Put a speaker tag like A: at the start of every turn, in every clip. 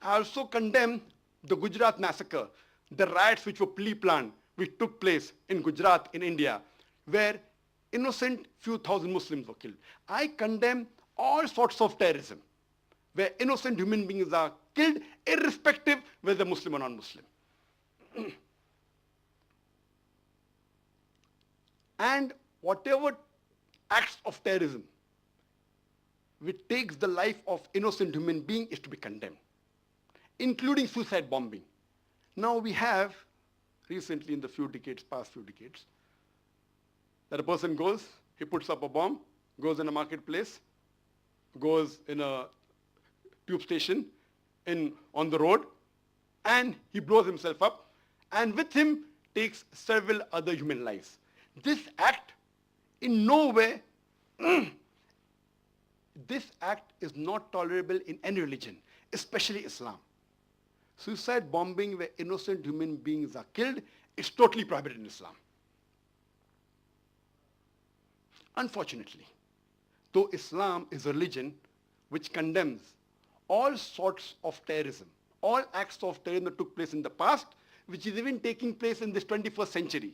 A: I also condemn the Gujarat massacre, the riots which were pre-planned, which took place in Gujarat in India, where innocent few thousand Muslims were killed. I condemn all sorts of terrorism, where innocent human beings are killed, irrespective whether Muslim or non-Muslim. And whatever acts of terrorism which takes the life of innocent human being is to be condemned, including suicide bombing. Now we have, recently in the past few decades, that a person goes, he puts up a bomb, goes in a marketplace, goes in a tube station, on the road, and he blows himself up, and with him takes several other human lives. This act in no way, this act is not tolerable in any religion, especially Islam. Suicide bombing where innocent human beings are killed is totally prohibited in Islam. Unfortunately, though Islam is a religion which condemns all sorts of terrorism, all acts of terrorism that took place in the past, which is even taking place in this 21st century,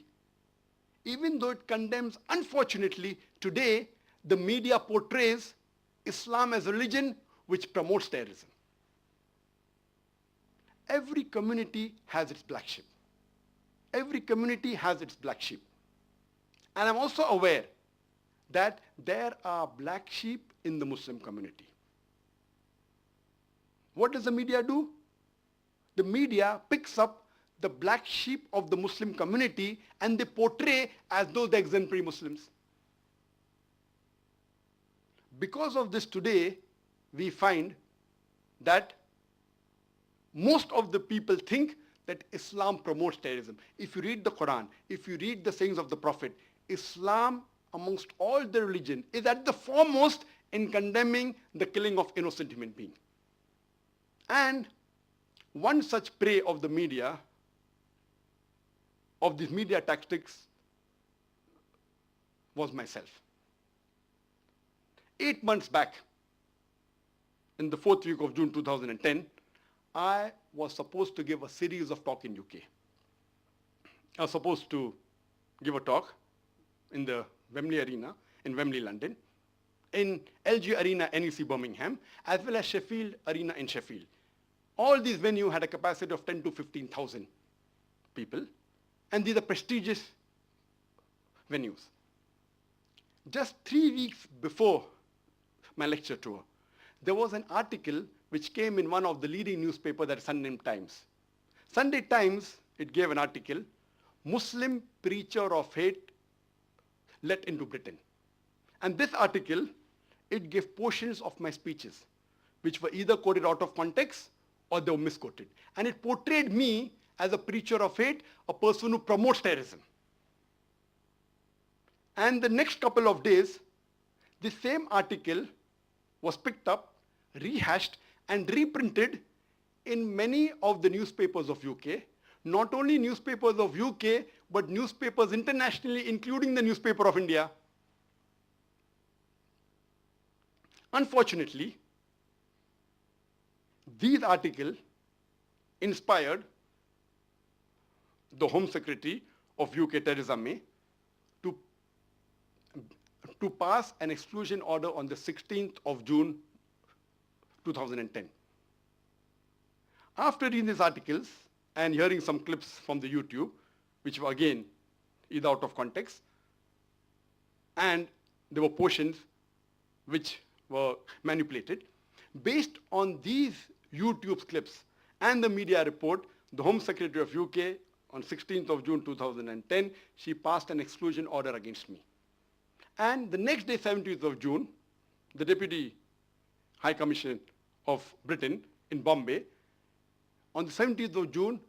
A: even though it condemns, unfortunately, today the media portrays Islam as a religion which promotes terrorism. Every community has its black sheep. Every community has its black sheep. And I'm also aware that there are black sheep in the Muslim community. What does the media do? The media picks up the black sheep of the Muslim community and they portray as though they're exemplary Muslims. Because of this today, we find that most of the people think that Islam promotes terrorism. If you read the Quran, if you read the sayings of the Prophet, Islam amongst all the religion is at the foremost in condemning the killing of innocent human beings. And one such prey of the media, of these media tactics, was myself. 8 months back, in the 4th week of June 2010, I was supposed to give a series of talks in UK. I was supposed to give a talk in the Wembley Arena in Wembley, London, in LG Arena, NEC Birmingham, as well as Sheffield Arena in Sheffield. All these venues had a capacity of 10 to 15,000 people, and these are prestigious venues. Just 3 weeks before my lecture tour, there was an article which came in one of the leading newspapers, that is Sunday Times. Sunday Times, it gave an article, Muslim preacher of hate let into Britain. And this article, it gave portions of my speeches, which were either quoted out of context or they were misquoted. And it portrayed me as a preacher of hate, a person who promotes terrorism. And the next couple of days, the same article was picked up, rehashed, and reprinted in many of the newspapers of UK. Not only newspapers of UK, but newspapers internationally, including the newspaper of India. Unfortunately, these articles inspired the Home Secretary of UK, Theresa May, to pass an exclusion order on the 16th of June 2010. After reading these articles and hearing some clips from the YouTube, which were again either out of context, and there were portions which were manipulated, based on these YouTube clips and the media report, the Home Secretary of UK on 16th of June 2010, she passed an exclusion order against me. And the next day, 17th of June, the Deputy High Commissioner of Britain in Bombay, on the 17th of June,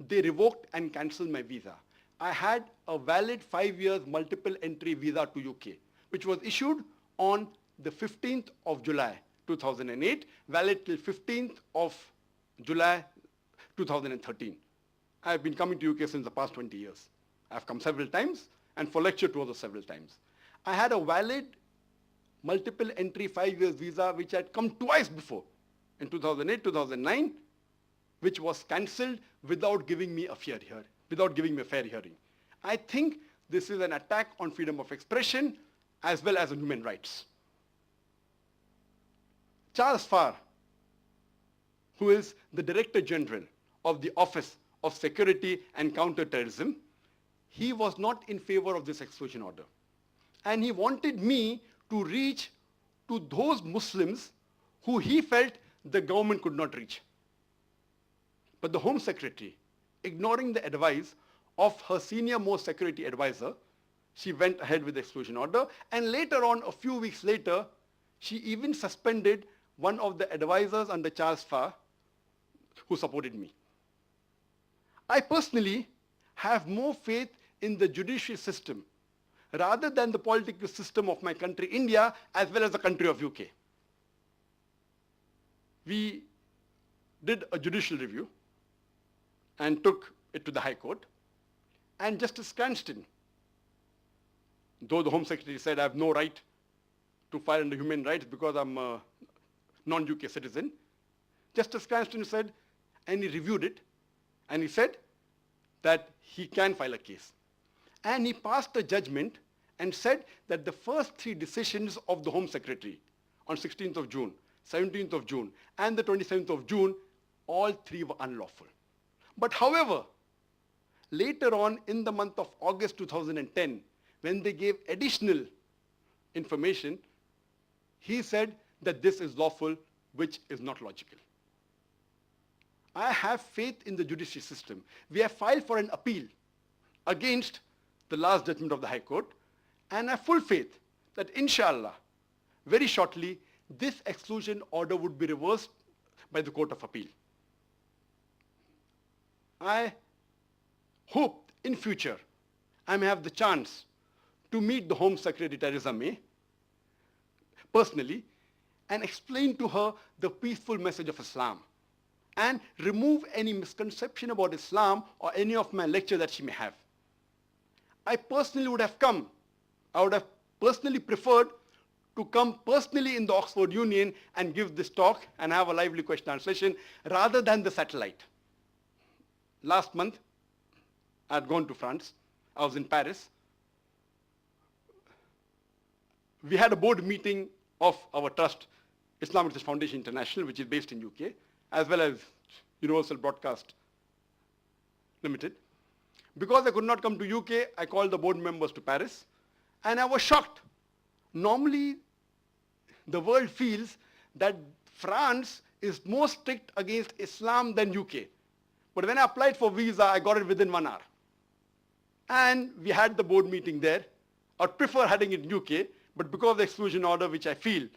A: they revoked and cancelled my visa. I had a valid 5 years multiple entry visa to UK, which was issued on the 15th of July 2008, valid till 15th of July 2013. I have been coming to UK since the past 20 years. I have come several times, and for lecture tours also several times. I had a valid multiple entry 5 years visa which had come twice before in 2008, 2009, which was cancelled without giving me a fair hearing. I think this is an attack on freedom of expression as well as on human rights. Charles Farr, who is the Director General of the Office of Security and Counterterrorism, he was not in favor of this exclusion order. And he wanted me to reach to those Muslims who he felt the government could not reach. But the Home Secretary, ignoring the advice of her senior most security advisor, she went ahead with the exclusion order, and later on, a few weeks later, she even suspended one of the advisors under Charles Farr who supported me. I personally have more faith in the judiciary system rather than the political system of my country, India, as well as the country of UK. We did a judicial review and took it to the High Court. And Justice Cranston, though the Home Secretary said I have no right to file under human rights because I'm a non-UK citizen, Justice Cranston said, and he reviewed it, and he said that he can file a case. And he passed a judgment and said that the first three decisions of the Home Secretary on 16th of June, 17th of June, and the 27th of June, all three were unlawful. But however, later on in the month of August 2010, when they gave additional information, he said that this is lawful, which is not logical. I have faith in the judiciary system. We have filed for an appeal against the last judgment of the High Court, and I have full faith that inshallah, very shortly, this exclusion order would be reversed by the Court of Appeal. I hope in future I may have the chance to meet the Home Secretary Theresa May personally and explain to her the peaceful message of Islam and remove any misconception about Islam or any of my lecture that she may have. I personally would have come, I would have personally preferred to come personally in the Oxford Union and give this talk and have a lively question and answer session rather than the satellite. Last month, I had gone to France. I was in Paris. We had a board meeting of our trust, Islamic Research Foundation International, which is based in UK, as well as Universal Broadcast Limited. Because I could not come to UK, I called the board members to Paris, and I was shocked. Normally, the world feels that France is more strict against Islam than UK. But when I applied for visa, I got it within 1 hour. And we had the board meeting there. I would prefer having it in UK, but because of the exclusion order, which I feel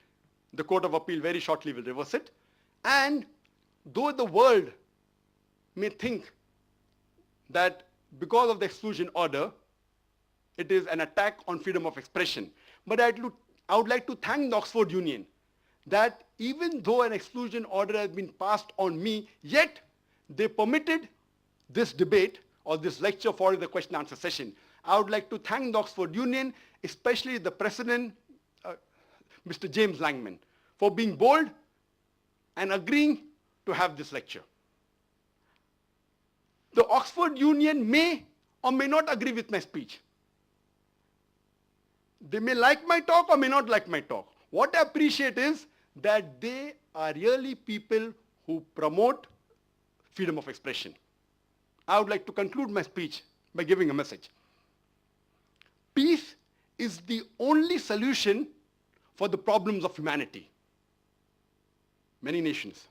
A: the Court of Appeal very shortly will reverse it. And though the world may think that because of the exclusion order, it is an attack on freedom of expression. But I would like to thank the Oxford Union that even though an exclusion order has been passed on me, yet they permitted this debate or this lecture for the question and answer session. I would like to thank the Oxford Union, especially the president, Mr. James Langman, for being bold and agreeing to have this lecture. The Oxford Union may or may not agree with my speech. They may like my talk or may not like my talk. What I appreciate is that they are really people who promote freedom of expression. I would like to conclude my speech by giving a message. Peace is the only solution for the problems of humanity. Many nations,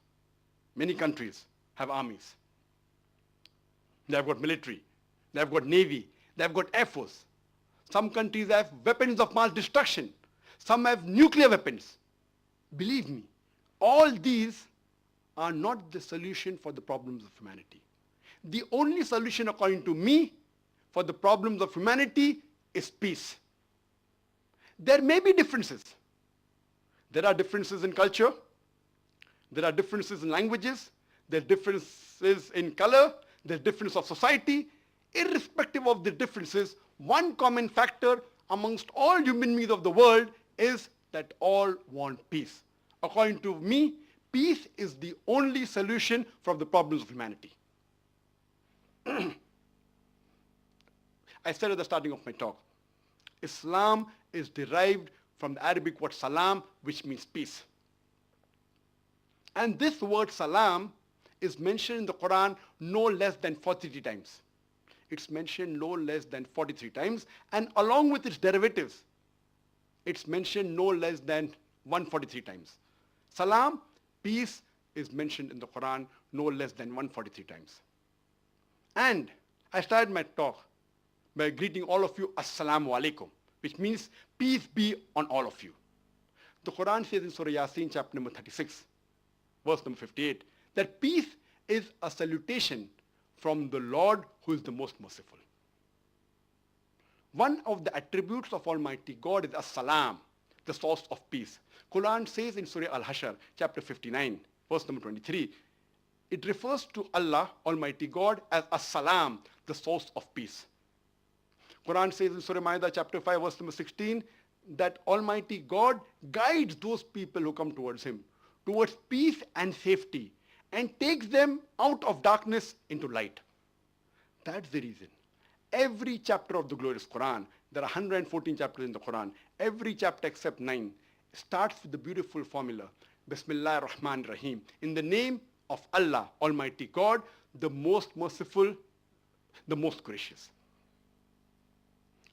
A: many countries have armies. They have got military, they have got navy, they have got air force. Some countries have weapons of mass destruction. Some have nuclear weapons. Believe me, all these are not the solution for the problems of humanity. The only solution, according to me, for the problems of humanity is peace. There may be differences. There are differences in culture. There are differences in languages. There are differences in color. There are differences of society. Irrespective of the differences, one common factor amongst all human beings of the world is that all want peace. According to me, peace is the only solution for the problems of humanity. I said at the starting of my talk, Islam is derived from the Arabic word salam, which means peace. And this word salam is mentioned in the Quran no less than 43 times. It's mentioned no less than 43 times, and along with its derivatives, it's mentioned no less than 143 times. Salam, peace, is mentioned in the Quran no less than 143 times. And I started my talk by greeting all of you Assalamu alaikum, which means peace be on all of you. The Quran says in Surah Yasin, chapter number 36, verse number 58, that peace is a salutation from the Lord who is the most merciful. One of the attributes of Almighty God is As-Salam, the source of peace. Quran says in Surah Al-Hashr, chapter 59, verse number 23, it refers to Allah, Almighty God, as As-Salam, the source of peace. Quran says in Surah Ma'idah, chapter 5, verse number 16, that Almighty God guides those people who come towards Him, towards peace and safety, and takes them out of darkness into light. That's the reason. Every chapter of the glorious Quran, there are 114 chapters in the Quran, every chapter except 9 starts with the beautiful formula, Bismillah ar-Rahman ar-Rahim, in the name of Allah, Almighty God, the most merciful, the most gracious.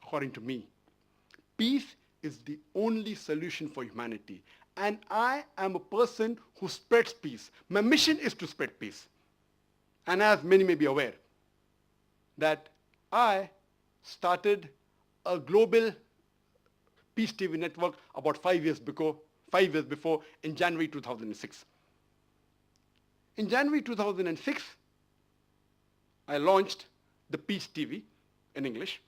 A: According to me, peace is the only solution for humanity. And I am a person who spreads peace. My mission is to spread peace. And as many may be aware, that I started a global Peace TV network about 5 years before, in January 2006. In January 2006, I launched the Peace TV in English.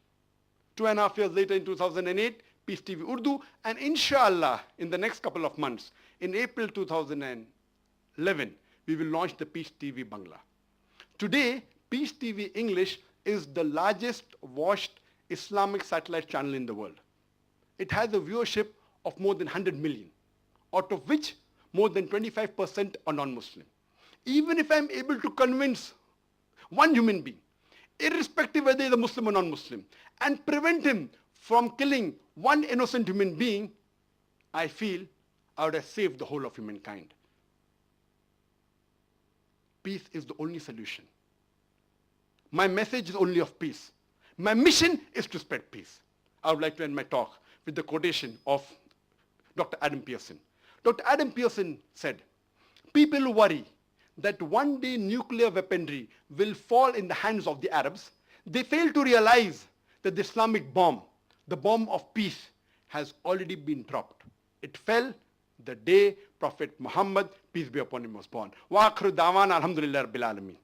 A: 2.5 years later, in 2008, Peace TV Urdu, and inshallah, in the next couple of months, in April 2011, we will launch the Peace TV Bangla. Today, Peace TV English is the largest watched Islamic satellite channel in the world. It has a viewership of more than 100 million, out of which more than 25% are non-Muslim. Even if I'm able to convince one human being, irrespective whether he's a Muslim or non-Muslim, and prevent him from killing one innocent human being, I feel I would have saved the whole of humankind. Peace is the only solution. My message is only of peace. My mission is to spread peace. I would like to end my talk with the quotation of Dr. Adam Pearson. Dr. Adam Pearson said, people worry that one day nuclear weaponry will fall in the hands of the Arabs. They fail to realize that the Islamic bomb, the bomb of peace, has already been dropped. It fell the day Prophet Muhammad, peace be upon him, was born. Wa akhiru da'wana alhamdulillah rabbil alameen.